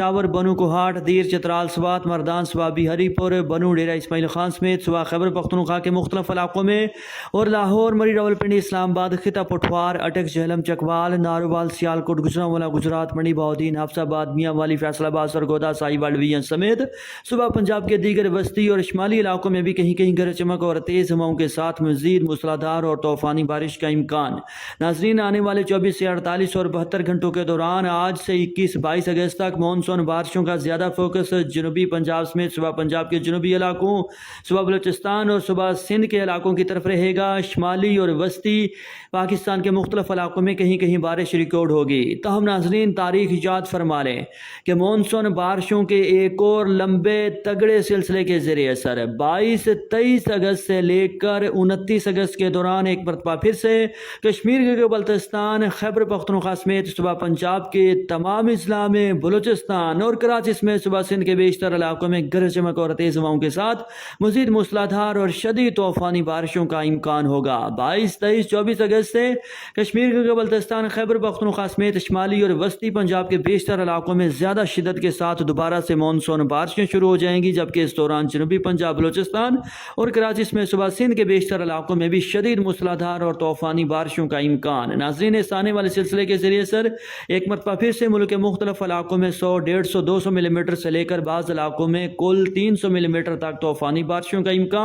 پشاور، بنو کوہاٹ، دیر، چترال، سوات، مردان، سوابی، ہری پور، بنو، ڈیرہ اسماعیل خان سمیت صوبہ خیبر پختونخوا کے مختلف علاقوں میں اور لاہور، مری، راولپنڈی، اسلام آباد، خطہ پٹھوار، اٹک، جہلم، چکوال، ناروال، سیالکوٹ، گجرانوالہ، گجرات، منڈی، بہاؤدین، حفص آباد، میاں والی، فیصل آباد، سرگودا، ساہیوال ڈویژن سمیت صوبہ پنجاب کے دیگر وسطی اور شمالی علاقوں میں بھی کہیں کہیں گرج چمک اور تیز ہواؤں کے ساتھ مزید موسلادھار اور طوفانی بارش کا امکان۔ ناظرین، آنے والے 24 سے 48 اور 72 گھنٹوں کے دوران آج سے 21-22 اگست تک مونسون بارشوں کا زیادہ فوکس جنوبی پنجاب سمیت صوبہ پنجاب کے جنوبی علاقوں، صوبہ بلوچستان اور صوبہ سندھ کے علاقوں کی طرف رہے گا۔ شمالی اور وسطی پاکستان کے مختلف علاقوں میں کہیں کہیں بارش ریکارڈ ہوگی۔ تاہم ناظرین، تاریخ یاد فرما لیں کہ مونسون بارشوں کے ایک اور لمبے تگڑے سلسلے کے زیر اثر 22-23 اگست سے لے کر 29 اگست کے دوران ایک مرتبہ پھر سے کشمیر کے بلتستان، خیبر پختونخوا سمیت صوبہ پنجاب کے تمام اضلاع میں، بلوچستان اور کراچی سمیت صوبہ سندھ کے بیشتر علاقوں میں گرج چمک اور تیز ہواؤں کے ساتھ مزید موسلادھار اور شدید طوفانی بارشوں کا امکان ہوگا۔ 22-23-24 اگست سے کشمیر کے بلتستان، خیبر پختونخوا سمیت شمالی اور وسطی پنجاب کے بیشتر علاقوں میں زیادہ شدت کے ساتھ دوبارہ سے مونسون بارشیں شروع ہو جائیں گی، جبکہ اس دوران جنوبی پنجاب، بلوچستان اور کراچی سمیت صوبہ سندھ کے بیشتر علاقوں میں بھی شدید موسلادھار اور طوفانی بارشوں کا امکان۔ ناظرین، اس آنے والے سلسلے کے ذریعے سر ایک مرتبہ پھر سے ملک کے مختلف علاقوں میں 100, 150, 200 ملی میٹر سے لے کر بعض علاقوں میں کل 300 ملی میٹر تک طوفانی بارشوں کا امکان۔